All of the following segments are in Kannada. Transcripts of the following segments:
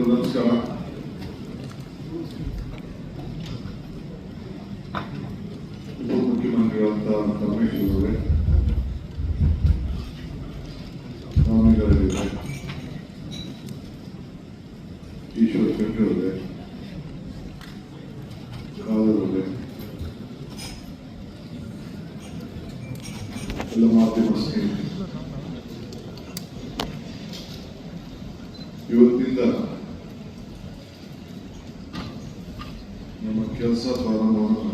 ನಮಸ್ಕಾರ. ಉಪಮುಖ್ಯಮಂತ್ರಿಗಳಂತ ರಮೇಶ್ ಅವರೇ, ಸ್ವಾಮಿಗಳಿವೆ, ಈಶ್ವರ ಶೆಟ್ಟಿ ಅವರೇ, ಕಾದರವರೇ, ಎಲ್ಲ ಮಾಧ್ಯಮ ಸ್ನೇಹಿತರು, ಇವತ್ತಿಂದ ನಮ್ಮ ಕೆಲಸ ಪ್ರಾರಂಭವನ್ನು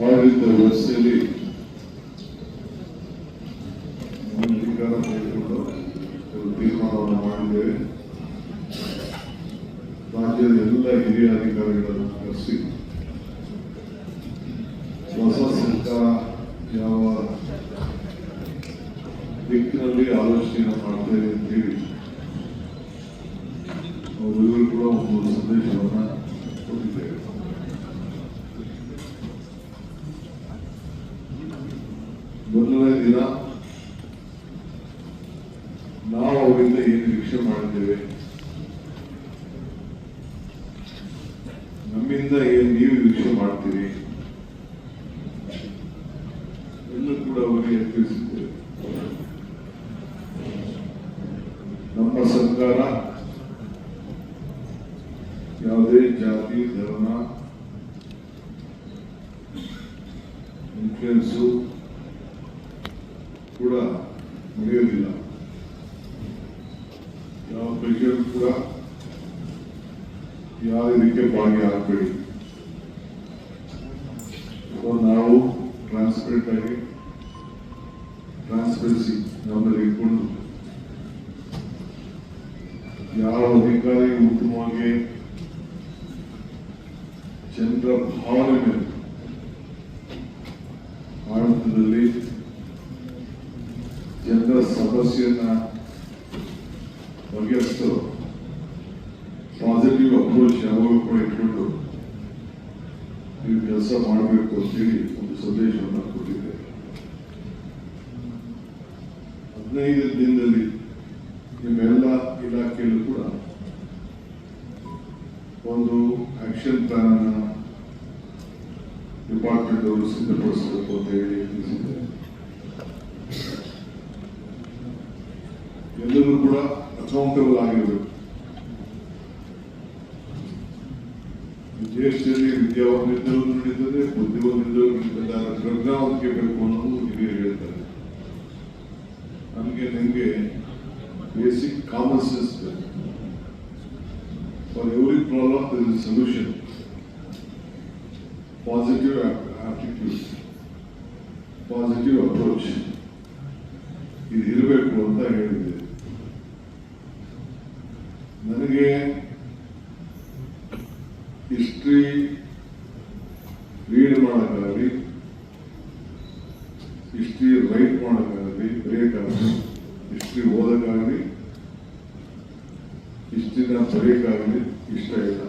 ಆಡಳಿತ ವ್ಯವಸ್ಥೆಯಲ್ಲಿ ಅಧಿಕಾರ ತೆಗೆದುಕೊಂಡು ತೀರ್ಮಾನವನ್ನು ಮಾಡಿದ್ದೇವೆ. ರಾಜ್ಯದ ಎಲ್ಲ ಹಿರಿಯ ಅಧಿಕಾರಿಗಳನ್ನು ಕರೆಸಿ ಹೊಸ ಸರ್ಕಾರ ಯಾವ ದಿಕ್ಕಿನಲ್ಲಿ ಆಲೋಚನೆ ಮಾಡ್ತೇವೆ ಅಂತೇಳಿ ಅವರಿಗೂ ಕೂಡ ಒಂದು ಸಂದೇಶವನ್ನು ಕೊಟ್ಟಿದ್ದೇವೆ. ಮೊದಲನೇ ದಿನ ನಾವು ಅವರಿಂದ ಏನು ನಿರೀಕ್ಷೆ ಮಾಡಿದ್ದೇವೆ, ನಮ್ಮಿಂದ ಏನು ನೀವು ನಿರೀಕ್ಷೆ ಮಾಡ್ತೀರಿ ಎಲ್ಲ ಕೂಡ ಅವರಿಗೆ ತಿಳಿಸಿದ್ದೇವೆ. ನಮ್ಮ ಸರ್ಕಾರ ಯಾವುದೇ ಜಾತಿ ಧರ್ಮ ಇನ್ಫ್ಲುಯೆನ್ಸು ಕೂಡ ನಡೆಯೋದಿಲ್ಲ. ಯಾವ ಪ್ರೆಷರ್ ಕೂಡ ಯಾವ ಇದಕ್ಕೆ ಭಾಗಿಯಾಗಬೇಡಿ. ನಾವು ಟ್ರಾನ್ಸ್ಪರೆಂಟ್ ಆಗಿ ಟ್ರಾನ್ಸ್ಪರೆನ್ಸಿ ನಮ್ಮಲ್ಲಿ ಇಟ್ಕೊಂಡು ಯಾವ ಅಧಿಕಾರಿ ಉತ್ತಮವಾಗಿ ಜನರ ಭಾವನೆ ಮೇಲೆ ಆಡಳಿತದಲ್ಲಿ ಜನರ ಸಮಸ್ಯೆಯನ್ನ ಬಗೆಹರಿಸೋ ಪಾಸಿಟಿವ್ ಅಪ್ರೋಚ್ ಯಾವಾಗಲೂ ಕೂಡ ಇಟ್ಕೊಂಡು ನೀವು ಕೆಲಸ ಮಾಡಬೇಕು ಅಂತೇಳಿ ಒಂದು ಸಂದೇಶವನ್ನು ಕೊಟ್ಟಿದ್ದೇವೆ. 15 ದಿನದಲ್ಲಿ ನಿಮ್ಮೆಲ್ಲ ಇಲಾಖೆಯಲ್ಲೂ ಕೂಡ ಒಂದು ಆಕ್ಷನ್ ಪ್ಲಾನ್ ಅನ್ನು ಡಿಪಾರ್ಟ್ಮೆಂಟ್ ಅವರು ಸಿದ್ಧಪಡಿಸಬೇಕು ಅಂತ ಹೇಳಿ ತಿಳಿಸಿದ್ದಾರೆ. ಎಲ್ಲರೂ ಕೂಡ ಅಕೌಂಟಬಲ್ ಆಗಿರಬೇಕು. ದೇಶದಲ್ಲಿ ವಿದ್ಯಾವಂತರು ನಡೀತದೆ, ಬುದ್ಧಿವಂತರು ಪ್ರಜ್ಞಾವಂತಿಕೆ ಬೇಕು ಅನ್ನೋದು ಹಿರಿಯರು ಹೇಳ್ತಾರೆ. ನಿಮಗೆ ಬೇಸಿಕ್ ಕಾಮನ್ ಸೆನ್ಸ್ ಬೇಕು. For every problem there is solution. Positive attitude, positive approach ಇದು ಇರಬೇಕು ಅಂತ ಹೇಳಿದೆ. ನನಗೆ ಹಿಸ್ಟ್ರಿ ರೀಡ್ ಮಾಡೋಕ್ಕಾಗಲಿ, ಹಿಸ್ಟ್ರಿ ರೈಟ್ ಮಾಡೋಕ್ಕಾಗಲಿ, ಬರೆಯೋಕ್ಕಾಗಲಿ, ಹಿಸ್ಟ್ರಿ ಓದೋಕ್ಕಾಗಲಿ, ಹಿಸ್ಟ್ರಿನ ಬರೆಯೋಕ್ಕಾಗಲಿ ಇಷ್ಟ ಇಲ್ಲ.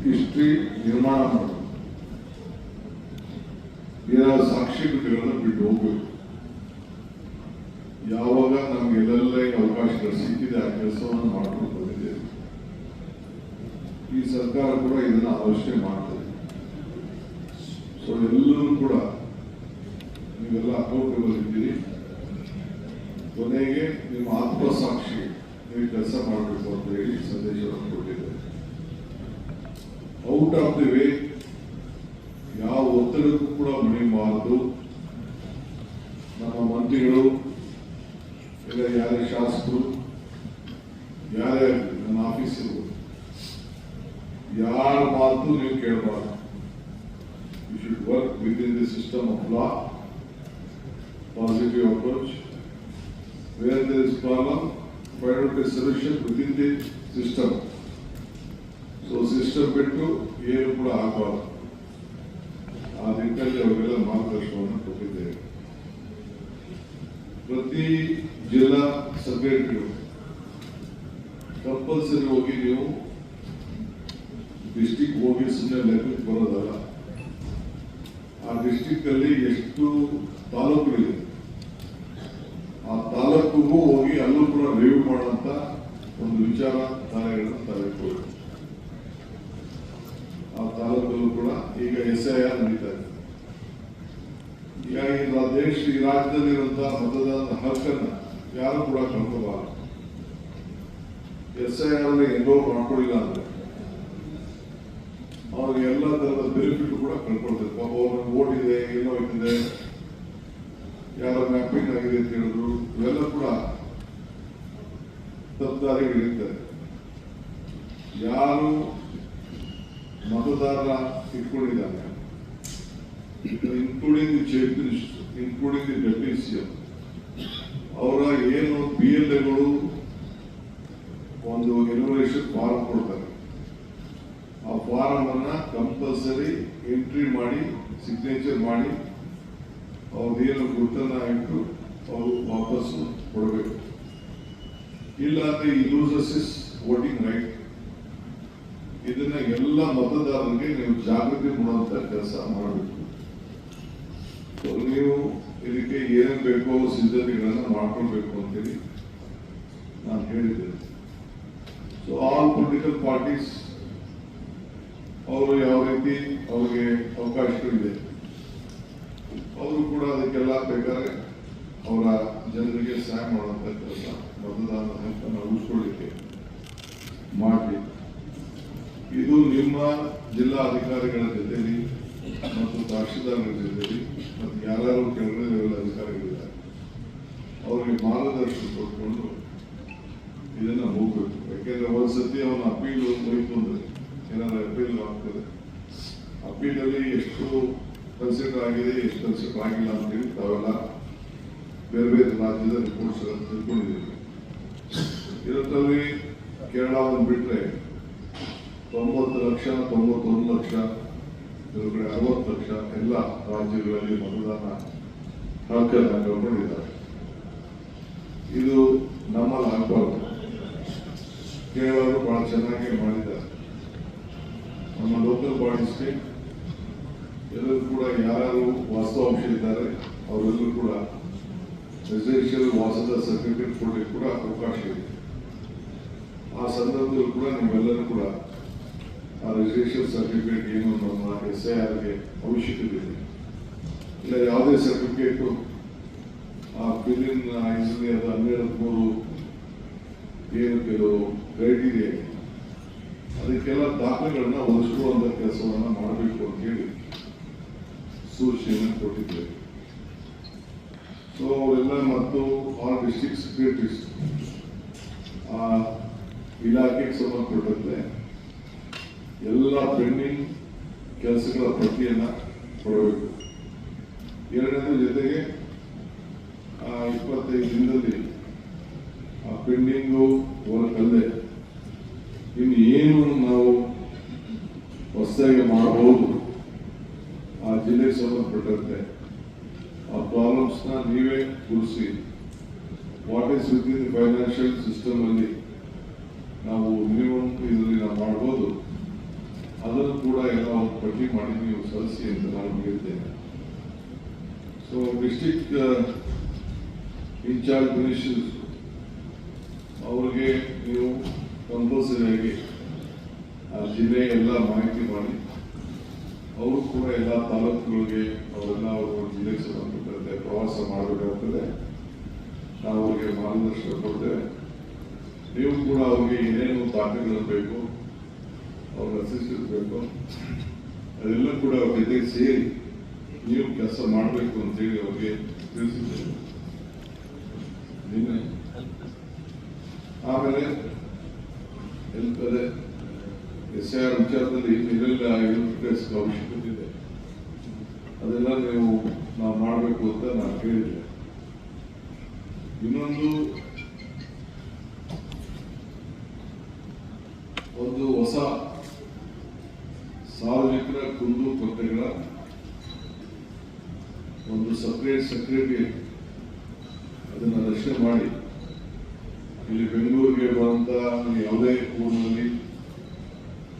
ಹಿಸ್ಟ್ರಿ ನಿರ್ಮಾಣ ಮಾಡೋದು, ಏನಾದ್ರು ಸಾಕ್ಷಿಗಳನ್ನು ಬಿಟ್ಟು ಹೋಗ್ಬೇಕು. ಯಾವಾಗ ನಮ್ಗೆಲ್ಲ ಅವಕಾಶಗಳು ಸಿಕ್ಕಿದೆ ಆ ಕೆಲಸವನ್ನು ಮಾಡ್ಕೊಂಡು ಬಂದಿದ್ದೇವೆ. ಈ ಸರ್ಕಾರ ಕೂಡ ಇದನ್ನು ಆಲೋಚನೆ ಮಾಡ್ತದೆ. ಸೊ ಎಲ್ಲರೂ ಕೂಡ ನೀವೆಲ್ಲ ಅಕೌಂಟಬಲ್ ಇದ್ದೀರಿ. ಕೊನೆಗೆ ನಿಮ್ಮ ಆತ್ಮಸಾಕ್ಷಿ ನೀವು ಕೆಲಸ ಮಾಡಬೇಕು ಅಂತ ಹೇಳಿ ಸಂದೇಶವನ್ನು ಕೊಟ್ಟಿದ್ದಾರೆ. ಔಟ್ ಆಫ್ ದಿ ವೇ ಯಾವ ಒತ್ತಡಕ್ಕೂ ಕೂಡ ಮಣಿಬಾರದು. ನಮ್ಮ ಮಂತ್ರಿಗಳು ಇಲ್ಲ ಯಾರೇ ಶಾಸಕರು ಯಾರೇ ನನ್ನ ಆಫೀಸರು ಯಾರ ಮಾತು ನೀವು ಕೇಳಬಾರ್ದು. You should work within the system of law, positive approach. Where there is problem, find out a solution within the system. So system ಬಿಟ್ಟು ಏನು ಕೂಡ ಆಗಬಾರ್ದು. ಆ ದಿಕ್ಕ ನಿಟ್ಟಿನಲ್ಲಿ ಅವರಿಗೆಲ್ಲ ಮಾರ್ಗದರ್ಶನವನ್ನು ಕೊಟ್ಟಿದ್ದೇವೆ. ಪ್ರತಿ ಜಿಲ್ಲಾ ಸೆಕ್ರೆಟರಿ ಕಂಪಲ್ಸರಿ ಹೋಗಿ ನೀವು ಡಿಸ್ಟಿಕ್ ಹೋಗಿ ಸುಮ್ಮನೆ ಲೆಕ್ಕಕ್ಕೆ ಬರೋದಲ್ಲ. ಆ ಡಿಸ್ಟಿಕ್ ಅಲ್ಲಿ ಎಷ್ಟು ತಾಲೂಕುಗಳಿದೆ ಆ ತಾಲೂಕಿಗೂ ಹೋಗಿ ಅಲ್ಲೂ ಕೂಡ ರಿವ್ಯೂ ಮಾಡುವಂತ ಒಂದು ವಿಚಾರಧಾರೆಗಳನ್ನು ತಾವಿಟ್ಕೊಳ್ಳಿ. ಆ ತಾಲೂಕಲ್ಲೂ ಕೂಡ ಈಗ SIR ನಡೀತಾ ಇದೆ. ಹೀಗಾಗಿ ಈ ರಾಜ್ಯದಲ್ಲಿರುವಂತಹ ಮತದಾರರ ಹಕ್ಕನ್ನ ಯಾರು ಕೂಡ ಕಳ್ಕೋಬಾರದು. SIR ಅಲ್ಲಿ ಎನ್ರೋಲ್ ಮಾಡ್ಕೊಳ್ಳಿಲ್ಲ ಅಂದ್ರೆ ಅವ್ರಿಗೆ ಎಲ್ಲ ತರದ ಬೆನಿಫಿಟ್ ಕೂಡ ಕಳ್ಕೊಳ್ತಾರೆ. ಪಾಪ ಅವ್ರಿಗೆ ವೋಟ್ ಇದೆ, ಏನೋ ಇದೆ, ಯಾರ ಮ್ಯಾಪಿಂಗ್ ಆಗಿದೆ ಅಂತ ಹೇಳಿದ್ರು, ಇವೆಲ್ಲ ಕೂಡ ತಪ್ಪದಾರಿಗಳಿರ್ತಾರೆ. ಯಾರು ಮತದಾರರ ಇಟ್ಕೊಂಡಿದ್ದಾರೆ, including the chief minister, including the deputy CM, ಅವರ ಏನು PLAಗಳು ಒಂದು ಎನ್ಯುಮರೇಷನ್ ಫಾರ್ಮ್ ಕೊಡ್ತಾರೆ. ಆ ಫಾರಂ ಅನ್ನ ಕಂಪಲ್ಸರಿ ಎಂಟ್ರಿ ಮಾಡಿ ಸಿಗ್ನೇಚರ್ ಮಾಡಿ ಅವ್ರದ್ದೇನು ಗುರುತನ್ನ ಇಟ್ಟು ಅವರು ವಾಪಸ್ಸು ಕೊಡಬೇಕು. ಇಲ್ಲ ಅಂದ್ರೆ ಈ ಲೂಸಸ್ ಇಸ್ ವೋಟಿಂಗ್ ರೈಟ್. ಇದನ್ನ ಎಲ್ಲ ಮತದಾರರಿಗೆ ನೀವು ಜಾಗೃತಿ ಮಾಡುವಂತ ಕೆಲಸ ಮಾಡಬೇಕು. ನೀವು ಇದಕ್ಕೆ ಏನೇನು ಬೇಕೋ ಸಿದ್ಧತೆಗಳನ್ನ ಮಾಡ್ಕೊಳ್ಬೇಕು ಅಂತೇಳಿ ನಾನು ಹೇಳಿದ್ದೇನೆ. ಸೊ ಆಲ್ ಪೊಲಿಟಿಕಲ್ ಪಾರ್ಟೀಸ್ ಅವರು ಯಾವ ರೀತಿ ಅವರಿಗೆ ಅವಕಾಶಗಳಿದೆ ಅವರು ಕೂಡ ಅದಕ್ಕೆಲ್ಲ ಬೇಕಾದ್ರೆ ಅವರ ಜನರಿಗೆ ಸಹಾಯ ಮಾಡುವಂತ ಕೆಲಸ ಮತದಾನದ ಹಕ್ಕನ್ನು ಉಳಿಸ್ಕೊಳ್ಳಿಕ್ಕೆ ಮಾಡಿ. ಇದು ನಿಮ್ಮ ಜಿಲ್ಲಾ ಅಧಿಕಾರಿಗಳ ಜೊತೆಲಿ ಮತ್ತು ತಹಶೀಲ್ದಾರರ ಜೊತೆಲಿ ಮತ್ತು ಯಾರು ಕೆಳಗಡೆ ಅಧಿಕಾರಿಗಳಿದ್ದಾರೆ ಅವರಿಗೆ ಮಾರ್ಗದರ್ಶನ ಕೊಟ್ಕೊಂಡು ಇದನ್ನ ಹೋಗ್ಬೇಕು. ಯಾಕೆಂದ್ರೆ ಒಂದ್ಸತಿ ಅವನ ಅಪೀಲ್ ಹೋಯ್ತು ಅಂದ್ರೆ ಏನಾದ್ರು ಅಪೀಲ್ ಆಗ್ತದೆ. ಅಪೀಲ್ ಅಲ್ಲಿ ಎಷ್ಟು ಕನ್ಸಿಡರ್ ಆಗಿದೆ, ಎಷ್ಟು ಕನ್ಸಿಡರ್ ಆಗಿಲ್ಲ ಅಂತೇಳಿ ತಾವೆಲ್ಲ ಬೇರೆ ಬೇರೆ ರಾಜ್ಯದ ರಿಪೋರ್ಟ್ಸ್ ತಿಳ್ಕೊಂಡಿದ್ದೀವಿ. ಇದರಲ್ಲಿ ಕೇರಳ ಒಂದು ಬಿಟ್ರೆ 90 ಲಕ್ಷ, 91 ಲಕ್ಷ, ಕೆಲವು ಕಡೆ 60 ಲಕ್ಷ ಎಲ್ಲ ರಾಜ್ಯಗಳಲ್ಲಿ ಮತದಾನ ಹಕ್ಕನ್ನು ಕಳ್ಕೊಂಡಿದ್ದಾರೆ. ಇದು ನಮ್ಮಲ್ಲಿ ಆಗಬಾರ್ದು. ಕೇರಳರು ಬಹಳ ಚೆನ್ನಾಗಿ ಮಾಡಿದ್ದಾರೆ. ನಮ್ಮ ಲೋಕಲ್ ಬಾಡೀಸ್ಗೆ ಎಲ್ಲರೂ ಕೂಡ ಯಾರು ವಾಸ್ತವಾಂಶ ಇದ್ದಾರೆ ಅವರೆಲ್ಲರೂ ಕೂಡ ರೆಸಿಡೆನ್ಷಿಯಲ್ ವಾಸದ ಸರ್ಟಿಫಿಕೇಟ್ ಕೊಡಲಿಕ್ಕೆ ಕೂಡ ಅವಕಾಶ ಇದೆ. ಆ ಸಂದರ್ಭದಲ್ಲಿ ಕೂಡ ನೀವೆಲ್ಲರೂ ಕೂಡ ಆ ರೆಸಿಡೆನ್ಷಿಯಲ್ ಸರ್ಟಿಫಿಕೇಟ್ ಏನು ನಮ್ಮ SIRಗೆ ಅವಶ್ಯಕತೆ ಇದೆ. ಇಲ್ಲ ಯಾವುದೇ ಸರ್ಟಿಫಿಕೇಟು ಆ ಬಿಲ್ಲಿನ ಐಸಲ್ಲಿ ಅದು 12-13 ಏನು ಕೆಲವು ಕ್ರೈಟೀರಿಯಾ ಇದೆ, ಅದಕ್ಕೆಲ್ಲ ದಾಖಲೆಗಳನ್ನ ಒದಗಿಸುವಂತ ಕೆಲಸವನ್ನ ಮಾಡಬೇಕು ಅಂತ ಹೇಳಿ ಸೂಚನೆಯನ್ನು ಕೊಟ್ಟಿದ್ದೇವೆ. ಸೊ ಅವರೆಲ್ಲ ಮತ್ತು ಆಲ್ ಡಿಸ್ಟ್ರಿಕ್ಟ್ ಸೆಕ್ರೆಟರೀಸ್ ಆ ಇಲಾಖೆಗೆ ಸಂಬಂಧಪಟ್ಟಂತೆ ಎಲ್ಲ ಪೆಂಡಿಂಗ್ ಕೆಲಸಗಳ ಪಟ್ಟಿಯನ್ನ ಕೊಡಬೇಕು. ಎರಡನೇದ್ರ ಜೊತೆಗೆ 25 ದಿನದಲ್ಲಿ ಆ ಪೆಂಡಿಂಗು ವರ್ಕ್ ಅಲ್ಲದೆ ಇನ್ನು ಏನು ನಾವು ಹೊಸದಾಗಿ ಮಾಡಬಹುದು ಆ ಜಿಲ್ಲೆಗೆ ಸಂಬಂಧಪಟ್ಟಂತೆ ಆ ಪ್ರಾಬ್ಲಮ್ಸ್ನ ನೀವೇ ಗುರುಸಿ what is within financial system ಅಲ್ಲಿ ನಾವು ಮಿನಿಮಮ್ ಇದರಲ್ಲಿ ನಾವು ಮಾಡ್ಬೋದು, ಅದನ್ನು ಕೂಡ ಎಲ್ಲ ಒಂದು ಪಟ್ಟಿ ಮಾಡಿ ನೀವು ಸಲ್ಲಿಸಿ ಅಂತ ನಾನು ಹೇಳಿದ್ದೇನೆ. ಸೊ ಡಿಸ್ಟ್ರಿಕ್ಟ್ ಇನ್ಚಾರ್ಜ್ ಮಿನಿಸ್ಟರ್ಸ್ ಅವ್ರಿಗೆ ನೀವು ಕಂಪಲ್ಸರಿಯಾಗಿ ಆ ಜಿಲ್ಲೆ ಎಲ್ಲ ಮಾಹಿತಿ ಮಾಡಿ ಅವರು ಕೂಡ ಎಲ್ಲ ತಾಲೂಕುಗಳಿಗೆ ಅವರೆಲ್ಲ ಅವರು ಜಿಲ್ಲೆಗೆ ಸಂಬಂಧಪಟ್ಟಂತೆ ಪ್ರವಾಸ ಮಾಡಬೇಕಾಗ್ತದೆ. ನಾವು ಅವರಿಗೆ ಮಾರ್ಗದರ್ಶನ ಕೊಡ್ತೇವೆ. ನೀವು ಕೂಡ ಅವ್ರಿಗೆ ಏನೇನು ದಾಖಲೆಗಳು ಬೇಕು, ಅವ್ರಿಗೆ ಅಸಿಸ್ಟೆನ್ಸ್ ಬೇಕು, ಅದೆಲ್ಲ ಕೂಡ ಅವ್ರ ಜೊತೆಗೆ ಸೇರಿ ನೀವು ಕೆಲಸ ಮಾಡಬೇಕು ಅಂತೇಳಿ ಅವ್ರಿಗೆ ತಿಳಿಸಿದ್ದೇವೆ. ನಿನ್ನೆ ಆಮೇಲೆ ಅದೇ SIR ವಿಚಾರದಲ್ಲಿ ಇದೆಲ್ಲ ಅವಶ್ಯಕತೆ ಇದೆ, ಅದೆಲ್ಲ ನಾವು ಮಾಡಬೇಕು ಅಂತ ನಾನು ಹೇಳಿದ್ದೆ. ಇನ್ನೊಂದು ಒಂದು ಹೊಸ ಸಾರ್ವಜನಿಕರ ಕುಂದು ಕೊರತೆಗಳ ಒಂದು ಸಪ್ರೇಟ್ ಸೆಕ್ರೆಟರಿ ಅದನ್ನು ರಚನೆ ಮಾಡಿ ಇಲ್ಲಿ ಬೆಂಗಳೂರಿಗೆ ಬರುವಂತ ಯಾವುದೇ ಊರಿನಲ್ಲಿ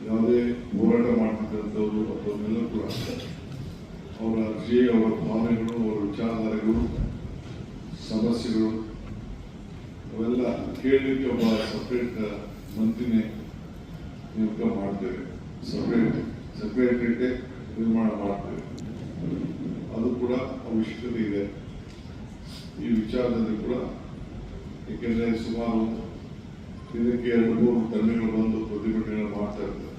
ಯಾವುದೇ ಹೋರಾಟ ಮಾಡ್ತಿದ್ದಂಥವ್ರು ಅಥವಾ ಕೂಡ ಅವರ ಅರ್ಜಿ, ಅವರ ಭಾವನೆಗಳು, ಅವರ ವಿಚಾರಧಾರೆಗಳು, ಸಮಸ್ಯೆಗಳು ಅವೆಲ್ಲ ಕೇಳಲಿಕ್ಕೆ ಒಬ್ಬ ಸಪ್ರೇಟ್ ಮಂತ್ರಿನೇ ನೇಮಕ ಮಾಡ್ತೇವೆ. ಸೆಕ್ರೆಟರಿಯೇಟ್ ನಿರ್ಮಾಣ ಮಾಡ್ತೇವೆ. ಅದು ಕೂಡ ಅವಶ್ಯಕತೆ ಇದೆ ಈ ವಿಚಾರದಲ್ಲಿ ಕೂಡ. ಏಕೆಂದರೆ ಸುಮಾರು ಇದಕ್ಕೆ 2-3 ತಂಡಗಳು ಬಂದು ಪ್ರತಿಭಟನೆ ಮಾಡ್ತಾ ಇರ್ತಾರೆ.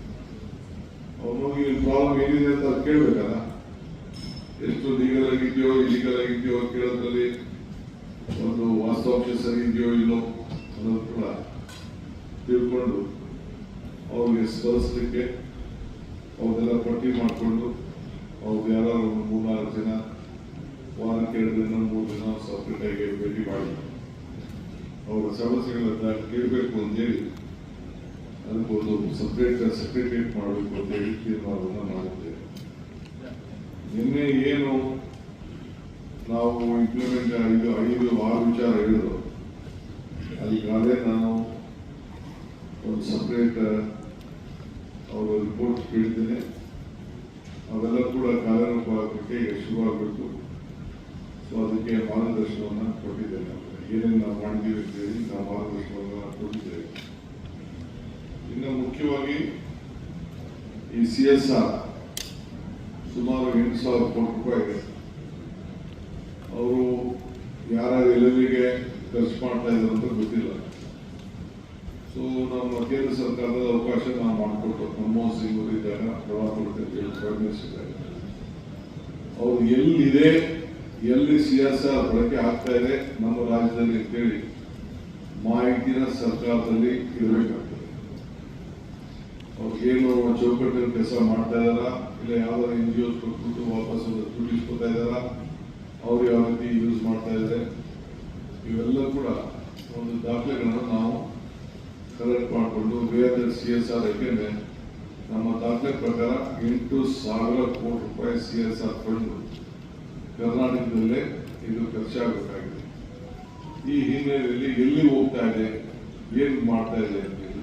ಅವನು ಈ ಪ್ರಾಬ್ಲಮ್ ಏನಿದೆ ಅಂತ ಕೇಳಬೇಕಲ್ಲ, ಎಷ್ಟು ಲೀಗಲ್ ಆಗಿದೆಯೋ ಇಲೀಗಲ್ ಆಗಿದೆಯೋ ಕೇಳೋದ್ರಲ್ಲಿ ಒಂದು ವಾಸ್ತವಾಂಶ ಸರಿ ಇದೆಯೋ ಇಲ್ಲೋ ಅನ್ನೋದು ಕೂಡ ತಿಳ್ಕೊಂಡು ಅವ್ರಿಗೆ ಸ್ಪರ್ಶಲಿಕ್ಕೆ ಅವ್ರನ್ನೆಲ್ಲ ಪಟ್ಟಿ ಮಾಡಿಕೊಂಡು ಅವ್ರು ಯಾರು 3-4 ಜನ ವಾರಕ್ಕೆ 2 ದಿನ 3 ದಿನ ಸಪ್ರೇಟಾಗಿ ಭೇಟಿ ಮಾಡಿ ಅವರ ಸಮಸ್ಯೆಗಳನ್ನ ಕೇಳಬೇಕು ಅಂತೇಳಿ ಅದಕ್ಕೊಂದು ಸಪ್ರೇಟ್ ಸೆಕ್ರೆಟರಿಯೇಟ್ ಮಾಡಬೇಕು ಅಂತೇಳಿ ತೀರ್ಮಾನವನ್ನು ಮಾಡಿದ್ದೇವೆ. ನಿನ್ನೆ ಏನು ನಾವು ಇಂಪ್ಲಿಮೆಂಟ್ 5-6 ವಿಚಾರ ಹೇಳಿದ್ರು, ಅದಕ್ಕಾಗಲೇ ನಾನು ಒಂದು ಸಪ್ರೇಟ್ ಅವರ ರಿಪೋರ್ಟ್ ಕೇಳಿದ್ದೇನೆ. ಅವೆಲ್ಲ ಕೂಡ ಕಾರ್ಯರೂಪಕ್ಕೆ ಈಗ ಶುರುವಾಗಬೇಕು. ಸೊ ಅದಕ್ಕೆ ಮಾರ್ಗದರ್ಶನವನ್ನು ಕೊಟ್ಟಿದ್ದೇನೆ. ಏನೇನು ನಾವು ಮಾಡಿದ್ದೀವಿ ಅಂತೇಳಿ ನಾವು ಮಾರ್ಗದರ್ಶನವನ್ನು ಕೊಟ್ಟಿದ್ದೇವೆ. ಇನ್ನು ಮುಖ್ಯವಾಗಿ ಈ CSR ಸುಮಾರು 8,000 ಕೋಟಿ ರೂಪಾಯಿ ಇದೆ. ಅವರು ಯಾರು ಎಲ್ಲೆಲ್ಲಿಗೆ ಖರ್ಚು ಮಾಡ್ತಾ ಇದ್ದಾರೆ ಅಂತ ಗೊತ್ತಿಲ್ಲ. ಸೊ ನಮ್ಮ ಕೇಂದ್ರ ಸರ್ಕಾರದ ಅವಕಾಶ ನಾವು ಮಾಡಿಕೊಟ್ಟು ಮನಮೋಹನ್ ಸಿಂಗ್ ಅವರು ಇದ್ದಾಗ ಪ್ರೈಮ್ ಮಿನಿಸ್ಟರ್ ಇದ್ದಾಗ ಅವ್ರು ಎಲ್ಲಿದೆ, ಎಲ್ಲಿ CSR ಬಳಕೆ ಆಗ್ತಾ ಇದೆ ನಮ್ಮ ರಾಜ್ಯದಲ್ಲಿ ಅಂತೇಳಿ ಮಾಹಿತಿನ ಸರ್ಕಾರದಲ್ಲಿ ಇರಬೇಕಾಗ್ತದೆ. ಅವ್ರಿಗೇನು ಚೌಕಟ್ಟಲ್ಲಿ ಕೆಲಸ ಮಾಡ್ತಾ ಇದ್ದಾರಾ, ಇಲ್ಲ ಯಾವ್ದಾದ್ರು NGO ಕೊಟ್ಬಿಟ್ಟು ವಾಪಸ್ ದುಡ್ಡಿಸ್ಕೊತಾ ಇದ್ದಾರಾ, ಅವ್ರು ಯಾವ ರೀತಿ ಯೂಸ್ ಮಾಡ್ತಾ ಇದ್ದಾರೆ, ಇವೆಲ್ಲ ಕೂಡ ಒಂದು ದಾಖಲೆಗಳನ್ನು ನಾವು ಕಲೆಕ್ಟ್ ಮಾಡಿಕೊಂಡು CSR, ಯಾಕೆಂದ್ರೆ ನಮ್ಮ ದಾಖಲೆ ಪ್ರಕಾರ 8,000 ಕೋಟಿ ರೂಪಾಯಿ CSR ಫಂಡ್ ಕರ್ನಾಟಕದಲ್ಲೇ ಇದು ಖರ್ಚಾಗಬೇಕಾಗಿದೆ. ಈ ಹಿನ್ನೆಲೆಯಲ್ಲಿ ಎಲ್ಲಿ ಹೋಗ್ತಾ ಇದೆ, ಏನು ಮಾಡ್ತಾ ಇದೆ ಅಂತೇಳಿ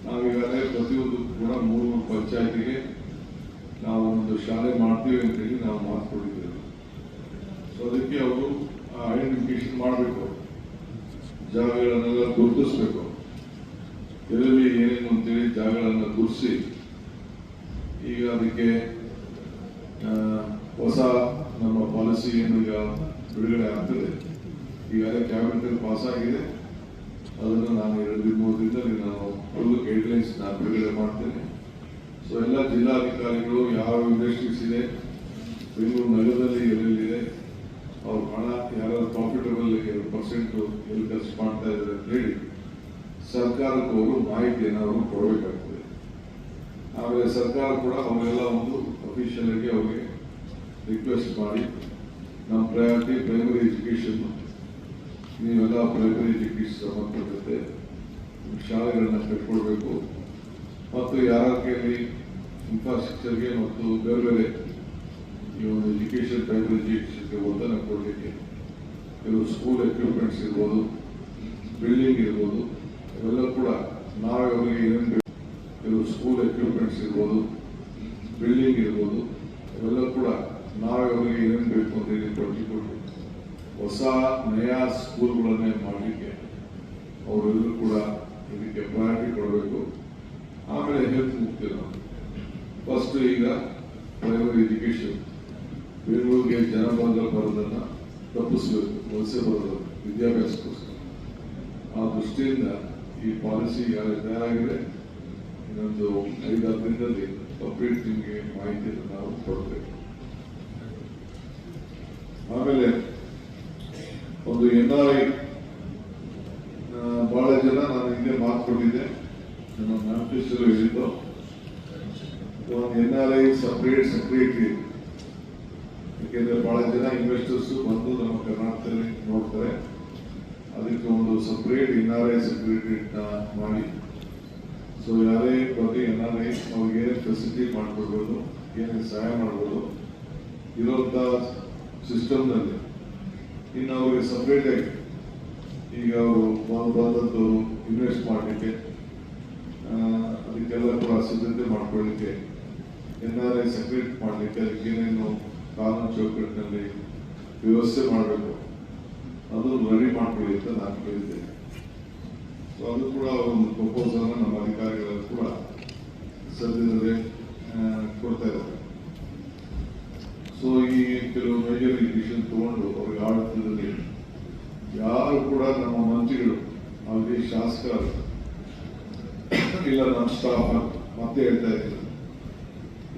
ನಾವೀಗಾಗಲೇ ಪ್ರತಿಯೊಂದು ಕೂಡ 3 ಪಂಚಾಯತಿಗೆ ನಾವು ಒಂದು ಶಾಲೆ ಮಾಡ್ತೀವಿ ಅಂತೇಳಿ ನಾವು ಮಾತುಕೊಂಡಿದ್ದೇವೆ. ಸೊ ಅದಕ್ಕೆ ಅವರು ಐಡೆಂಟಿಫಿಕೇಶನ್ ಮಾಡಬೇಕು, ಜಾಗಗಳನ್ನೆಲ್ಲ ಗುರುತಿಸ್ಬೇಕು, ಎಲ್ಲೆಲ್ಲಿ ಏನೇನು ಅಂತೇಳಿ ಜಾಗಗಳನ್ನು ಗುರುತಿಸಿ ಈಗ ಅದಕ್ಕೆ ಹೊಸ ನಮ್ಮ ಪಾಲಿಸಿ ಏನು ಈಗ ಬಿಡುಗಡೆ ಆಗ್ತದೆ. ಈಗಾಗಲೇ ಕ್ಯಾಬಿನೆಟ್ ಪಾಸ್ ಆಗಿದೆ. ಅದನ್ನು ನಾನು 2-3 ದಿನದಲ್ಲಿ ನಾನು ಫುಲ್ ಗೈಡ್ಲೈನ್ಸ್ ನಾನು ಬಿಡುಗಡೆ ಮಾಡ್ತೇನೆ. ಸೊ ಎಲ್ಲ ಜಿಲ್ಲಾಧಿಕಾರಿಗಳು ಯಾವ ಇಂಡಸ್ಟ್ರೀಸ್ ಇದೆ, ಬೆಂಗಳೂರು ನಗರದಲ್ಲಿ ಎಲ್ಲೆಲ್ಲಿದೆ, ಅವ್ರ ಹಣ ಯಾರು ಪ್ರಾಫಿಟಬಲ್ 2% ಎಲ್ಲಿ ಖರ್ಚು ಮಾಡ್ತಾ ಇದ್ದಾರೆ ಅಂತ ಹೇಳಿ ಸರ್ಕಾರಕ್ಕೆ ಅವರು ಮಾಹಿತಿಯನ್ನು ಅವರು ಕೊಡಬೇಕಾಗ್ತದೆ. ಆಮೇಲೆ ಸರ್ಕಾರ ಕೂಡ ಅವರೆಲ್ಲ ಒಂದು ಅಫಿಷಿಯಲ್ ಆಗಿ ಅವ್ರಿಗೆ ರಿಕ್ವೆಸ್ಟ್ ಮಾಡಿ ನಮ್ಮ ಪ್ರಯಾರಿಟಿ ಪ್ರೈಮರಿ ಎಜುಕೇಷನ್, ನೀವೆಲ್ಲ ಪ್ರೈಮರಿ ಎಜುಕೇಷನ್ ಸಂಬಂಧಪಟ್ಟಂತೆ ಶಾಲೆಗಳನ್ನ ಕಟ್ಕೊಳ್ಬೇಕು ಮತ್ತು ಯಾರ ಕೈಯಲ್ಲಿ ಇನ್ಫ್ರಾಸ್ಟ್ರಕ್ಚರ್ಗೆ ಮತ್ತು ಬೇರೆ ಬೇರೆ ಈ ಒಂದು ಎಜುಕೇಷನ್ ಪ್ರೈಮರಿ ಎಜುಕೇಷನ್ಗೆ ಒತ್ತಡ ಕೊಡಲಿಕ್ಕೆ ಕೆಲವು ಸ್ಕೂಲ್ ಎಕ್ವಿಪ್ಮೆಂಟ್ಸ್ ಇರ್ಬೋದು, ಬಿಲ್ಡಿಂಗ್ ಇರ್ಬೋದು, ಇವೆಲ್ಲ ಕೂಡ ನಾವೇ ಅವರಿಗೆ ಏನೇನು ಬೇಕು, ಕೆಲವು ಸ್ಕೂಲ್ ಎಕ್ವಿಪ್ಮೆಂಟ್ಸ್ ಇರ್ಬೋದು, ಬಿಲ್ಡಿಂಗ್ ಇರ್ಬೋದು, ಇವೆಲ್ಲ ಕೂಡ ನಾವೇ ಅವರಿಗೆ ಏನೇನು ಬೇಕು ಅಂತ ಹೇಳಿ ಪಟ್ಟಿಕೊಟ್ಟು ಹೊಸ ನಯಾ ಸ್ಕೂಲ್ಗಳನ್ನೇ ಮಾಡಲಿಕ್ಕೆ ಅವರೆಲ್ಲರೂ ಕೂಡ ಇದಕ್ಕೆ ಪ್ರಯಾರಿಟಿ ಕೊಡಬೇಕು. ಆಮೇಲೆ ಹೆಲ್ತ್ ಮುಖ್ಯ. ಫಸ್ಟ್ ಈಗ ಪ್ರೈಮರಿ ಎಜುಕೇಷನ್ ಬೆಂಗಳೂರಿಗೆ ಜನ ಬರೋದನ್ನು ತಪ್ಪಿಸ್ಬೇಕು, ವಲಸೆ ಬರೋದು ವಿದ್ಯಾಭ್ಯಾಸಕ್ಕೋಸ್ಕರ. ಆ ದೃಷ್ಟಿಯಿಂದ ಈ ಪಾಲಿಸಿ ತಯಾರಾಗಿದೆ. ಇನ್ನೊಂದು 5-6 ದಿನದಲ್ಲಿ ಕಂಪ್ಲೀಟ್ ನಿಮಗೆ ಮಾಹಿತಿಯನ್ನು ನಾವು ಕೊಡಬೇಕು. ಆಮೇಲೆ ಒಂದು NRI ಬಹಳ ಜನ ನಾನು ಹಿಂದೆ ಮಾತುಕೊಂಡಿದ್ದೆ, ನನ್ನ ಮ್ಯಾನಿಫೆಸ್ಟೋ ಹೇಳಿದ್ದು ಒಂದು NRI ಸಪ್ರೇಟ್ ಸೆಕ್ರೆಟರಿ. ಯಾಕೆಂದ್ರೆ ಬಹಳ ಜನ ಇನ್ವೆಸ್ಟರ್ಸ್ ಬಂದು ನಮ್ಮ ಕರ್ನಾಟಕದಲ್ಲಿ ನೋಡ್ತಾರೆ. ಅದಕ್ಕೆ ಒಂದು ಸಪ್ರೇಟ್ NRI ಸೆಕ್ರೆಟರಿಯೇಟ್ ಮಾಡಿ, ಸೊ ಯಾರೇ ಪ್ರತಿ NRI ಅವ್ರಿಗೆ ಏನೇನು ಫೆಸಿಲಿಟಿ ಮಾಡ್ಕೊಡ್ಬೋದು, ಏನೇನು ಸಹಾಯ ಮಾಡ್ಬೋದು, ಇರೋಂಥ ಸಿಸ್ಟಮ್ನಲ್ಲಿ. ಇನ್ನು ಅವ್ರಿಗೆ ಸಪ್ರೇಟ್ ಆಗಿ ಈಗ ಅವರು ಬಂದವರು ಇನ್ವೆಸ್ಟ್ ಮಾಡಲಿಕ್ಕೆ ಅದಕ್ಕೆಲ್ಲ ಕೂಡ ಸಿದ್ಧತೆ ಮಾಡ್ಕೊಳ್ಳಿಕ್ಕೆ NRI ಸೆಕ್ರೆಟ್ ಮಾಡಲಿಕ್ಕೆ ಅದಕ್ಕೆ ಏನೇನು ಕಾನೂನು ಚೌಕಟ್ಟಿನಲ್ಲಿ ವ್ಯವಸ್ಥೆ ಮಾಡಬೇಕು ಅದು ರೆಡಿ ಮಾಡ್ಕೊಳ್ಳಿ ಅಂತ ನಾನು ಕೇಳಿದ್ದೇನೆ. ಸೊ ಅದು ಕೂಡ ಒಂದು ಪ್ರಪೋಸಲ್ನ ನಮ್ಮ ಅಧಿಕಾರಿಗಳು ಕೂಡ ಸದ್ಯದಲ್ಲೇ ಕೊಡ್ತಾ ಇದ್ದಾರೆ. ಸೊ ಈ ಕೆಲವು ಮೇಜರ್ ಡಿಸಿಷನ್ ತಗೊಂಡು ಅವ್ರಿಗೆ ಆಡಳಿತದಲ್ಲಿ ಯಾರು ಕೂಡ ನಮ್ಮ ಮಂತ್ರಿಗಳು ಅಲ್ಲಿ ಶಾಸಕರು ಇಲ್ಲ ನಮ್ಮ ಸ್ಟಾಫ್ ಮತ್ತೆ ಹೇಳ್ತಾ ಇದ್ದೀನಿ,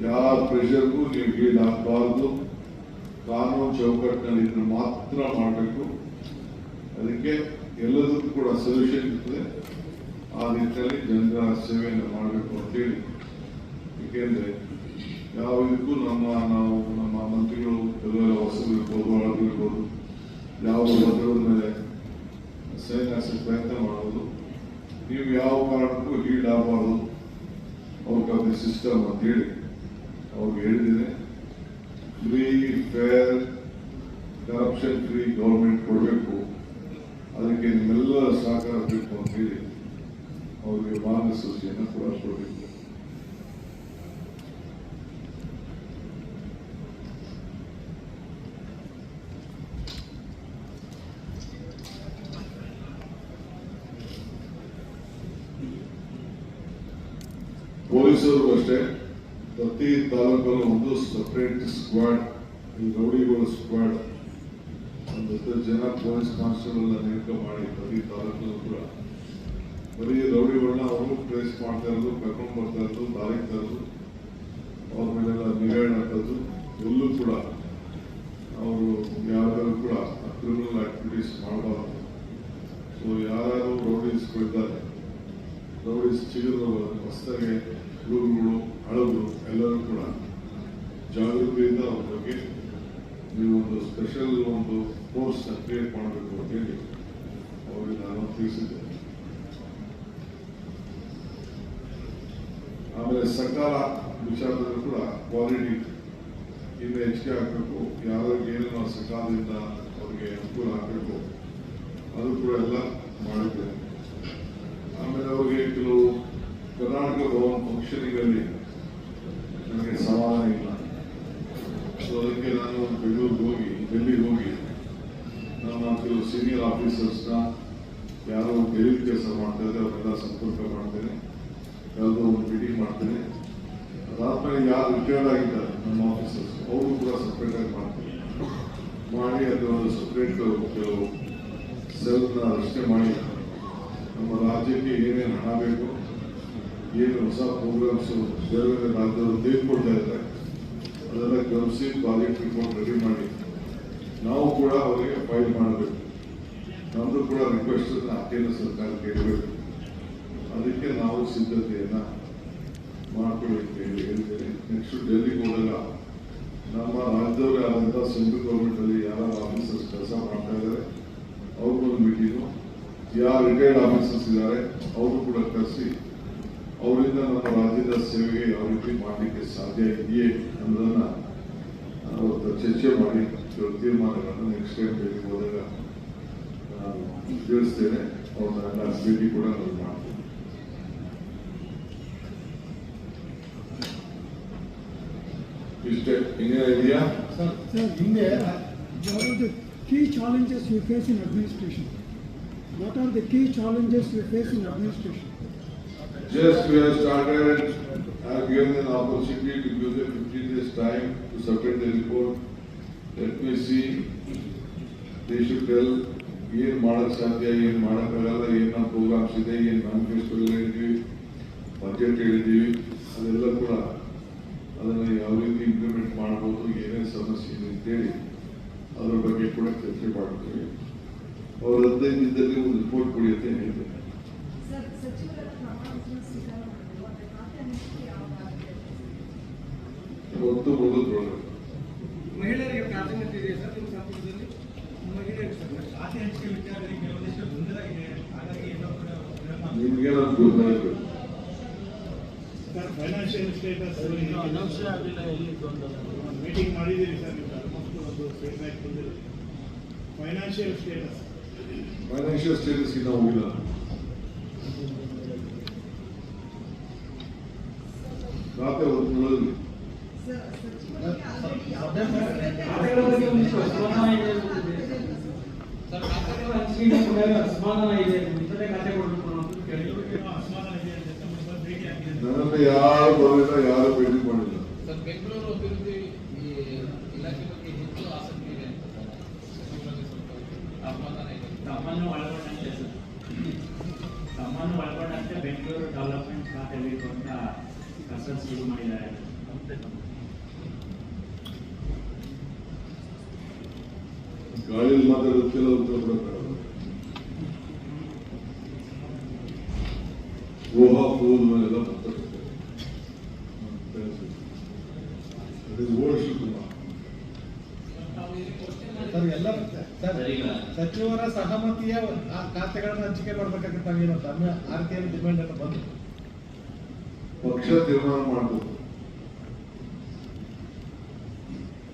ಯಾವ ಪ್ರೆಷರ್ಗೂ ನೀವು ಗೀಡ್ ಹಾಕಬಾರ್ದು. ಕಾನೂನು ಚೌಕಟ್ಟಿನಲ್ಲಿ ಇದ್ರೆ ಮಾತ್ರ ಮಾಡಬೇಕು. ಅದಕ್ಕೆ ಎಲ್ಲದಕ್ಕೂ ಕೂಡ ಸೊಲ್ಯೂಷನ್ ಇರ್ತದೆ. ಆ ನಿಟ್ಟಿನಲ್ಲಿ ಜನರ ಸೇವೆಯನ್ನು ಮಾಡಬೇಕು ಅಂತೇಳಿ, ಏಕೆಂದರೆ ಯಾವ ಇದಕ್ಕೂ ನಮ್ಮ ಮಂತ್ರಿಗಳು ಕೆಲವೆಲ್ಲ ಹೊಸದಿರ್ಬೋದು, ಹಳದಿರ್ಬೋದು, ಯಾವ ಒತ್ತಡದ ಮೇಲೆ ಸೈನ್ ಹಾಕಿ ಪ್ರಯತ್ನ ಮಾಡೋದು. ನೀವು ಯಾವ ಕಾರಣಕ್ಕೂ ಲೀಡ್ ಆಗಬಾರ್ದು ಅವ್ರಿಗೆ ಸಿಸ್ಟಮ್ ಅಂತೇಳಿ ಅವ್ರಿಗೆ ಹೇಳಿದ್ದೇನೆ. Free, fair, corruption free government ಕೊಡಬೇಕು. ಅದಕ್ಕೆ ನಿಮ್ಮೆಲ್ಲರ ಸಹಕಾರ ಬೇಕು ಅಂತೇಳಿ ಅವ್ರಿಗೆ ಮಾರ್ಗಸೂಚಿಯನ್ನು ಕೂಡ ಕೊಡಬೇಕು. ಪೊಲೀಸರು ಅಷ್ಟೇ ಪ್ರತಿ ತಾಲೂಕಲ್ಲೂ ಒಂದು ಸಪರೇಟ್ ಸ್ಕ್ವಾಡ್, ಈ ರೌಡಿಗಳ ಸ್ಕ್ವಾಡ್, ಒಂದು 10 ಜನ ಪೊಲೀಸ್ ಕಾನ್ಸ್ಟೇಬಲ್ ನೇಮಕ ಮಾಡಿ ಪ್ರತಿ ತಾಲೂಕಲ್ಲೂ ಕೂಡ ಬರೀ ರೌಡಿಗಳನ್ನ ಅವರು ಟ್ರೇಸ್ ಮಾಡ್ತಾ ಇರೋದು, ಕರ್ಕೊಂಡು ಬರ್ತಾ ಇರೋದು, ದಾರಿಗೆ ತರೋದು, ಅವ್ರ ಮೇಲೆಲ್ಲ ನಿಗಾ ಹಾಕೋದು, ಎಲ್ಲೂ ಕೂಡ ಅವರು ಯಾವ್ದಾದ್ರು ಕೂಡ ಕ್ರಿಮಿನಲ್ ಆಕ್ಟಿವಿಟೀಸ್ ಮಾಡಬಾರ್ದು. ಸೊ ಯಾರು ರೌಡೀಸ್ಗಳಿದ್ದಾರೆ, ರೌಡೀಸ್ ಚಿಗುರು ಹೊಸದಾಗಿ ಹುಡುಗರು ಹಳಬರು ಎಲ್ಲರೂ ಕೂಡ ಜಾಗೃತಿಯಿಂದ ಅವ್ರ ಬಗ್ಗೆ ನೀವು ಒಂದು ಸ್ಪೆಷಲ್ ಒಂದು ಕೋರ್ಸ್ ಕ್ರಿಯೇಟ್ ಮಾಡಬೇಕು ಅಂತ ಹೇಳಿ ಅವರಿಗೆ ನಾನು ತಿಳಿಸಿದ್ದೆ. ಆಮೇಲೆ ಸರ್ಕಾರ ವಿಚಾರದಲ್ಲೂ ಕೂಡ ಕ್ವಾಲಿಟಿ ಇನ್ನು ಹೆಚ್ಚಿಗೆ ಆಗಬೇಕು. ಯಾರಿಗೆ ಏನು ಸರ್ಕಾರದಿಂದ ಅವರಿಗೆ ಅನುಕೂಲ ಆಗಬೇಕು ಅದು ಕೂಡ ಎಲ್ಲ ಮಾಡಿದ್ದೇನೆ. ಆಮೇಲೆ ಅವರಿಗೆ ಕೆಲವು ಕರ್ನಾಟಕ ಭವನ್ ಫಂಕ್ಷನಿಂಗಲ್ಲಿ ನನಗೆ ಸಮಾಧಾನ ಇಲ್ಲ. ಸೊ ಅದಕ್ಕೆ ನಾನು ಡೆಲ್ಲಿಗೆ ಹೋಗಿ ನಮ್ಮ ಕೆಲವು ಸೀನಿಯರ್ ಆಫೀಸರ್ಸ್ನ ಯಾರು ಡೆಲ್ಲಿ ಕೆಲಸ ಮಾಡ್ತಾ ಇದ್ದಾರೆ ಅವರೆಲ್ಲ ಸಂಪರ್ಕ ಮಾಡ್ತೇನೆ, ಯಾವುದೋ ಒಂದು ಮೀಟಿಂಗ್ ಮಾಡ್ತೇನೆ. ಅದಾದ್ಮೇಲೆ ಯಾರು ರಿಟೈರ್ಡ್ ಆಗಿದ್ದಾರೆ ನಮ್ಮ ಆಫೀಸರ್ಸ್ ಅವರು ಕೂಡ ಸಪ್ರೇಟ್ ಆಗಿ ಮಾಡ್ತೀನಿ, ಮಾಡಿ ಅದು ಒಂದು ಸಪ್ರೇಟ್ ಕೆಲವು ಸೆಲ್ನ ರಚನೆ ಮಾಡಿ ನಮ್ಮ ರಾಜ್ಯಕ್ಕೆ ಏನೇನು ಹಣ ಬೇಕು, ಏನು ಹೊಸ ಪ್ರೋಗ್ರಾಮ್ಸು ಬೇರೆ ಬೇರೆ ರಾಜ್ಯದವರು ತೆಗೆದುಕೊಳ್ತಾ ಇದ್ದಾರೆ ಅದೆಲ್ಲ ಗಮನಿಸಿ ಪ್ರಾಜೆಕ್ಟ್ ರಿಪೋರ್ಟ್ ರೆಡಿ ಮಾಡಿ ನಾವು ಕೂಡ ಅವರಿಗೆ ಫೈಲ್ ಮಾಡಬೇಕು. ನಮ್ಮದು ಕೂಡ ರಿಕ್ವೆಸ್ಟನ್ನು ಕೇಂದ್ರ ಸರ್ಕಾರಕ್ಕೆ ಇಡಬೇಕು. ಅದಕ್ಕೆ ನಾವು ಸಿದ್ಧತೆಯನ್ನು ಮಾಡ್ಕೊಳ್ಳಿಕ್ಕೆ ಹೇಳಿದ್ದೇನೆ. ನೆಕ್ಸ್ಟ್ ಡೆಲ್ಲಿಗೆ ಹೋದಾಗ ನಮ್ಮ ರಾಜ್ಯದವರೇ ಆದಂಥ ಸೆಂಟ್ರಲ್ ಗೌರ್ಮೆಂಟಲ್ಲಿ ಯಾರು ಆಫೀಸರ್ಸ್ ಕೆಲಸ ಮಾಡ್ತಾ ಇದ್ದಾರೆ ಅವ್ರಿಗೊಂದು ಮೀಟಿಂಗು, ಯಾರು ರಿಟೈರ್ಡ್ ಆಫೀಸರ್ಸ್ ಇದ್ದಾರೆ ಅವರು ಕೂಡ ಕರೆಸಿ ಅವರಿಂದ ನಮ್ಮ ರಾಜ್ಯದ ಸೇವೆಗೆ ಯಾವ ರೀತಿ ಮಾಡಲಿಕ್ಕೆ ಸಾಧ್ಯ ಇದೆಯೇ ಅನ್ನೋದನ್ನು ಅವತ್ತು ಚರ್ಚೆ ಮಾಡಿ ತೀರ್ಮಾನಗಳನ್ನು ನೆಕ್ಸ್ಟ್ ಟೈಮ್ ಭೇಟಿ ಹೋದಾಗ ನಾನು ತಿಳಿಸ್ತೇನೆ. ಅವ್ರನ್ನ ಭೇಟಿ ಕೂಡ ನಾವು ಮಾಡ್ತೀವಿ. ಇಷ್ಟೇ. ಇನ್ನೇನು ಇದೆಯಾ ಸರ್? ಹಿಂದೆ what are the key challenges you face in administration? What are the key challenges you face in administration? Just we have started, I have given an opportunity to give them 15 days time to submit the report. Let me see, they should tell ಏನು ಮಾಡಕ್ಕೆ ಸಾಧ್ಯ, ಏನು ಮಾಡೋಕ್ಕಾಗಲ್ಲ, ಏನು ನಮ್ಮ ಪ್ರೋಗ್ರಾಮ್ಸ್ ಇದೆ, ಏನು ಮ್ಯಾನಿಫೆಸ್ಟೋ ಹೇಳಿದ್ದೀವಿ, ಬಜೆಟ್ ಹೇಳಿದ್ದೀವಿ, ಅದೆಲ್ಲ ಕೂಡ ಅದನ್ನು ಯಾವ ರೀತಿ ಇಂಪ್ಲಿಮೆಂಟ್ ಮಾಡ್ಬೋದು, ಏನೇನು ಸಮಸ್ಯೆ ಇದೆ ಅಂತೇಳಿ ಅದ್ರ ಬಗ್ಗೆ ಕೂಡ ಚರ್ಚೆ ಮಾಡ್ತೀವಿ. ಅವ್ರ 15 ದಿನದಲ್ಲಿ ಒಂದು ರಿಪೋರ್ಟ್ ಕೊಡಿ ಅಂತ ಹೇಳಿದೆ. ಒತ್ತು ಬರೋದ್ರೊಳಗೆ ಮಹಿಳೆಯರಿಗೆ ಪ್ರಾಧಾನ್ಯತೆ ಇದೆ ಸರ್ ನಿಮ್ಮ ಸಂಪುಟದಲ್ಲಿ? ಮಹಿಳೆಯರಿಗೆ ಖಾತೆ ಹಂಚಿಕೆ ವಿಚಾರದಲ್ಲಿ ಕೆಲವೊಂದಿಷ್ಟು ಗೊಂದಲ ಇದೆ, ಹಾಗಾಗಿ ಎಲ್ಲೋ ಕೂಡ ನಿಮ್ಗೆ ಗೊತ್ತಾಗಬೇಕು. ಸರ್ ಫೈನಾನ್ಷಿಯಲ್ ಸ್ಟೇಟಸ್ ಅನೌನ್ಸ್ ಆಗಿಲ್ಲ, ಎಲ್ಲಿ ಗೊಂದಲ ಮೀಟಿಂಗ್ ಮಾಡಿದ್ದೀರಿ ಸರ್ ನೀವು ಆಲ್ಮೋಸ್ಟ್ ಒಂದು ಆಯ್ತು ಬಂದಿರೋದು. ಫೈನಾನ್ಷಿಯಲ್ ಸ್ಟೇಟಸ್ ಫೈನಾನ್ಷಿಯಲ್ ಸ್ಟೇಟಸ್ ಇನ್ನ ಹೋಗಿಲ್ಲ. ಖಾತೆ ಒಳಗೆ ಖಾತೆಗಳ ಬಗ್ಗೆ ಒಂದಿಷ್ಟು ಅಸಮಾಧಾನ ಇದೆ ಅಂತಿದೆ. ಸರ್, ಖಾತೆಗಳ ಹಂಚಿಕೆ ಕೂಡ ಅಸಮಾಧಾನ ಇದೆ. ಇಂಥದ್ದೇ ಖಾತೆ ಕೊಡಬೇಕು ಅನ್ನೋದು ಕೇಳಿದ್ರು. ಅಸಮಾಧಾನ ಇದೆ ಅಂತ ತಮ್ಮ ಬಂದು ಭೇಟಿ ಆಗಿದೆ. ನನ್ನನ್ನು ಯಾರು ಬರಲಿಲ್ಲ, ಯಾರು ಭೇಟಿ ಮಾಡಿಲ್ಲ. ಸರ್, ಬೆಂಗಳೂರು ಅಭಿವೃದ್ಧಿ ಈ ಇಲಾಖೆ ಬಗ್ಗೆ ಹೆಚ್ಚು ಆಸಕ್ತಿ ಇದೆ ಅಂತ ಸರ್. ಅದ್ರ ಬಗ್ಗೆ ಸ್ವಲ್ಪ ಅಸಮಾಧಾನ ಇದೆ. ತಮ್ಮನ್ನು ಒಳಗೊಂಡಂತೆ ಸರ್, ತಮ್ಮನ್ನು ಒಳಗೊಂಡಂತೆ ಬೆಂಗಳೂರು ಡೆವಲಪ್ಮೆಂಟ್ ಖಾತೆ ಬೇಕು ಅಂತ ಕಸರತ್ತು ಶುರು ಮಾಡಿದ್ದಾರೆ. ಗಾಳಿಯಲ್ಲಿ ಮಾತಾಡುತ್ತಿಲ್ಲ, ಉತ್ತರ ಕೊಡಕ್ಕಾಗಲ್ಲ. ಊಹಾಪೋಹದ ಮೇಲೆಲ್ಲ ಮಾತಾಡುತ್ತೆ. ಓಡಿಸು ತುಂಬ ಸರ್, ಎಲ್ಲ ಸರ್, ಸಚಿವರ ಸಹಮತಿಯ ಆ ಖಾತೆಗಳನ್ನು ಹಂಚಿಕೆ ಮಾಡ್ಬೇಕಾಗುತ್ತೆ. ನಾವೇನು ತಮ್ಮ ಆರ್ಟಿಎಲ್ ಡಿಮ್ಯಾಂಡ್ ಅನ್ನು ಬಂದು ಪಕ್ಷ ತೀರ್ಮಾನ ಮಾಡಬೇಕು.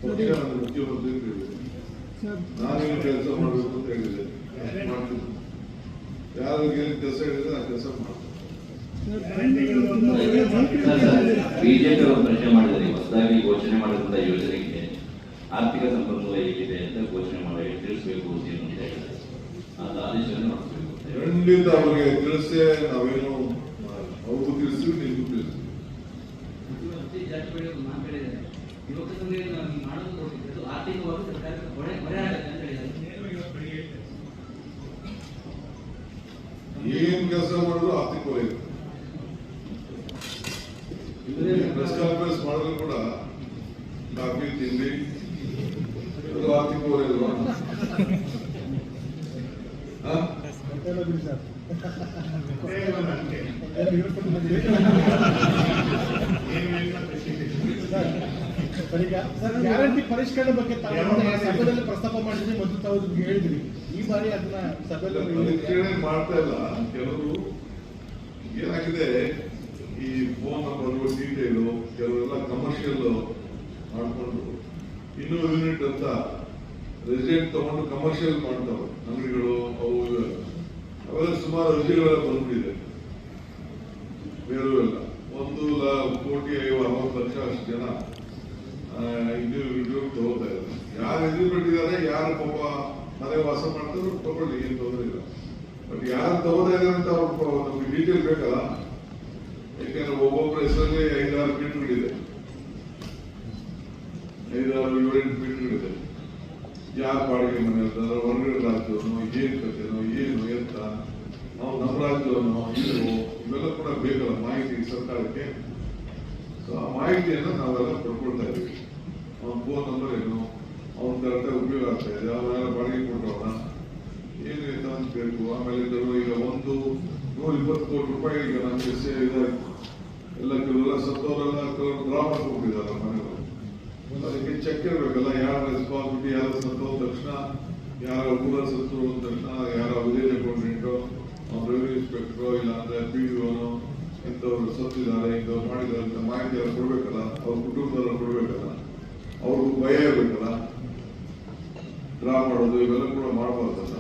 ಪಕ್ಷ ನನ್ನ ಮುಖ್ಯಮಂತ್ರಿ ಹೇಳಿದೆ, ಸರ್, ನಾನೇನು ಕೆಲಸ ಮಾಡಬೇಕು ಅಂತ ಹೇಳಿದೆ, ಮಾಡ್ತೀನಿ. ಯಾರಿಗೆ ಏನು ಕೆಲಸ ಹೇಳಿದ್ರೆ ಆ ಕೆಲಸ ಮಾಡ್ತೀನಿ. ಸರ್, ಬ್ಯಾಂಗ್ಳೂರು ತುಂಬ ಒಳ್ಳೆಯ ಬಿಜೆಪಿ ಅವರು ಪ್ರಶ್ನೆ ಮಾಡಿದರೆ ಹೊಸದಾಗಿ ಘೋಷಣೆ ಮಾಡಿದಂತಹ ಯೋಜನೆಗೆ ಆರ್ಥಿಕ ಸಂಪನ್ಮೂಲ ಹೇಗಿದೆ ಅಂತ ಘೋಷಣೆ ಮಾಡಿ ತಿಳಿಸಬೇಕು ಅಂತ ಹೇಳಿದ್ದಾರೆ. ಅದು ಆದೇಶವನ್ನು ಮಾಡಿಸಬೇಕು ಅಂತ ಹೇಳಿ. ಖಂಡಿತ ಅವ್ರಿಗೆ ತಿಳಿಸಿ, ನಾವೇನು ಅವ್ರಿಗೂ ತಿಳಿಸಿ, ನಿಮಗೂ ತಿಳಿಸಿ. ಜಾರಕಿಹೊಳಿ ಅವರು ಮಾತಾಡಿದ್ದಾರೆ. ಯುವಕ ಸಂಘ ಮಾಡೋದು ನೋಡ್ತಿದ್ದು ಆರ್ಥಿಕವಾಗಿ ಸರ್ಕಾರಕ್ಕೆ ಹೊರೆ ಆಗುತ್ತೆ ಅಂತ ಹೇಳಿದ್ದಾರೆ. ಏನ್ ಕೆಲಸ ಮಾಡಿದ್ರು ಆರ್ಥಿಕ ವಲಯ ಪ್ರೆಸ್ ಕಾನ್ಫರೆನ್ಸ್ ಮಾಡಿದ್ರು ಕೂಡ ಕಾಫಿ ತಿಂಡಿ ಅದು ಆರ್ಥಿಕ ವಲಯ ಅಲ್ವಾ? ಸರ್ ಈಗ ಸರ್, ಗ್ಯಾರಂಟಿ ಪರಿಷ್ಕರಣೆ ಬಗ್ಗೆ ತಾವು ಸಭೆಯಲ್ಲಿ ಪ್ರಸ್ತಾಪ ಮಾಡಿದ್ರಿ ಮತ್ತು ತಾವು ಹೇಳಿದ್ರಿ. ಈ ಬಾರಿ ಅದನ್ನ ಸಭೆಯಲ್ಲಿ ಪರಿಷ್ಕರಣೆ ಮಾಡ್ತಾ ಇಲ್ಲ. ಕೆಲವರು ಏನಾಗಿದೆ, ಈ ಫೋನ್ ನಂಬರ್ ಡೀಟೇಲು ಕೆಲವೆಲ್ಲ ಕಮರ್ಷಿಯಲ್ ಮಾಡ್ಕೊಂಡು ಇನ್ನೂ ಯೂನಿಟ್ ಅಂತ ರೆಸಿಡೆಂಟ್ ತಗೊಂಡು ಕಮರ್ಷಿಯಲ್ ಮಾಡ್ತಾವೆ ಅಂಗಡಿಗಳು. ಅವು ಅವೆಲ್ಲ ಸುಮಾರು ಅರ್ಜಿಗಳೆಲ್ಲ ಬಂದ್ಬಿಟ್ಟಿದೆ. ಬೇರೆ ಎಲ್ಲ 1,60,60,00,000 ಅಷ್ಟು ಜನ ಇದು ತಗೋತಾ ಇದ್ದಾರೆ. ಯಾರು ಎದುರು ಬಿಟ್ಟಿದ್ದಾರೆ, ಯಾರು ಪಾಪ ಮನೆ ವಾಸ ಮಾಡ್ತಾರೋ ತಗೊಳ್ಳಿ, ಏನು ತೊಂದರೆ ಇಲ್ಲ. ಬಟ್ ಯಾರು ತಗೋತಾ ಇದ್ದಾರೆ ಅಂತ ಅವ್ರು ನಮ್ಗೆ ಡೀಟೇಲ್ ಬೇಕಲ್ಲ. ಯಾಕೆಂದ್ರೆ ಒಬ್ಬೊಬ್ಬರ ಹೆಸರಲ್ಲಿ 5-6 ಮೀಟರ್ಗಳಿದೆ, 5-6-7 ಮೀಟರ್ಗಳಿದೆ. ಯಾರು ಬಾಡಿಗೆ ಮನೆ ಇರ್ತಾರೆ, ಹೊರಗಡೆ ರಾಜ್ಯವನು, ಏನ್ ಕಥೆನೋ, ಏನು ಎತ್ತ, ನಾವು ನಮ್ಮ ರಾಜ್ಯವನು, ಇವೆಲ್ಲ ಕೂಡ ಬೇಕಲ್ಲ ಮಾಹಿತಿ ಸರ್ಕಾರಕ್ಕೆ. ಸೊ ಆ ಮಾಹಿತಿಯನ್ನು ನಾವೆಲ್ಲ ಪಡ್ಕೊಳ್ತಾ ಇದ್ದೀವಿ. ಅವನ ಫೋನ್ ನಂಬರ್ ಏನು, ಅವನ ಕರೆಕ್ಟಾಗಿ ಉಪಯೋಗ ಆಗ್ತಾ ಇದೆ, ಅವನ್ನೆಲ್ಲ ಬಾಡಿಗೆ ಕೊಟ್ಟವನ ಏನು ಅಂತ ಬೇಕು. ಆಮೇಲೆ ಈಗ 120 ಕೋಟಿ ರೂಪಾಯಿ ಈಗ ನಮಗೆ ಎಲ್ಲ ಕೆಲವೆಲ್ಲ ಸತ್ತವರೆಲ್ಲ ಕೆಲವರು ಡ್ರಾ ಮಾಡ್ಕೊಂಡಿದ್ದಾರೆ ಮನೆಗಳು. ಅದಕ್ಕೆ ಚೆಕ್ ಇರಬೇಕಲ್ಲ, ಯಾರ ರೆಸ್ಪಾನ್ಸಿಬಿಲಿಟಿ, ಯಾರ ಸತ್ತೋದ ತಕ್ಷಣ, ಯಾರ ಊರ ಸತ್ತು ಹೋದ ತಕ್ಷಣ, ಯಾರ ವಿಲೇಜ್ ಅಕೌಂಟೆಂಟು, ಅವ್ನ ರೆವಿನ್ಯೂ ಇನ್ಸ್ಪೆಕ್ಟರು, ಇಲ್ಲ ಅಂದ್ರೆ PDOನು ಇಂಥವ್ರು ಸತ್ತಿದ್ದಾರೆ, ಇಂಥವ್ರು ಮಾಡಿದ್ದಾರೆ ಅಂತ ಮಾಹಿತಿ ಎಲ್ಲ ಕೊಡ್ಬೇಕಲ್ಲ. ಅವ್ರ ಕುಟುಂಬದವ್ರು ಕೊಡ್ಬೇಕಲ್ಲ, ಅವ್ರಿಗೂ ಭಯ ಇರ್ಬೇಕಲ್ಲ. ಡ್ರಾ ಮಾಡೋದು ಇವೆಲ್ಲ ಕೂಡ ಮಾಡಬಾರ್ದಲ್ಲ.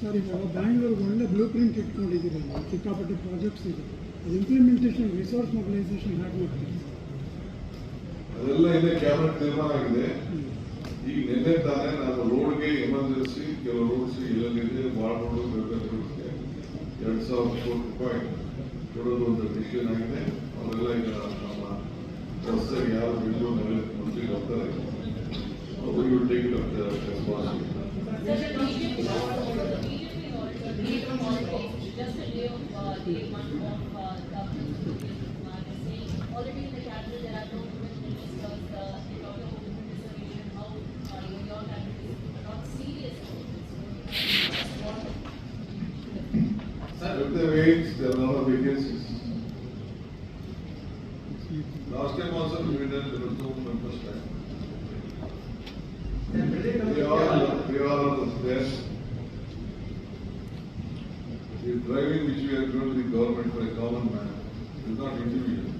ಸರ್, ಈಗ ಬ್ಯಾಂಗ್ಳೂರ್ಗೆ ಒಳ್ಳೆ ಬ್ಲೂ ಪ್ರಿಂಟ್ ಇಟ್ಕೊಂಡಿದ್ದೀರಲ್ಲ, ಸಿಕ್ಕಾಪಟ್ಟೆ ಪ್ರಾಜೆಕ್ಟ್ಸ್ ಇದೆ. ಅದು ಇಂಪ್ಲಿಮೆಂಟೇಷನ್, ರಿಸೋರ್ಸ್ ಮೊಬಿಲೈಸೇಷನ್ ಹೇಗೆ ಮಾಡ್ತೀವಿ? ಅದೆಲ್ಲ ಇದೆ, ಕ್ಯಾಬಿನೆಟ್ ತೀರ್ಮಾನ ಆಗಿದೆ. ಈಗ ನಿನ್ನೆ ತಾನೇ ನಾನು ರೋಡ್ಗೆ ಎಮರ್ಜೆನ್ಸಿ ಕೆಲವು ರೋಡ್ಸ್ ಇಲ್ಲದಿದೆ ಮಾಡ್ಕೊಂಡು ಬೇಕಾದ್ರೆ 2,000 ಕೋಟಿ ರೂಪಾಯಿ ಕೊಡೋದು ಒಂದು ಡಿಸಿಷನ್ ಆಗಿದೆ. ಅವರೆಲ್ಲ ಈಗ ನಮ್ಮ ಹೊಸದಾಗಿ ಯಾರು ಬೆಂಗಳೂರು ಮಂತ್ರಿ ಬರ್ತಾರೆ ಅವರು take it up the responsibility. Already in the cabinet there are no women ministers. They talk about women reservation. How your cabinet is not serious. If they wait, there are a lot of vacancies. Last time also we did, there was no members time. We are there. The driving which we are doing to the government for a common man is not individual.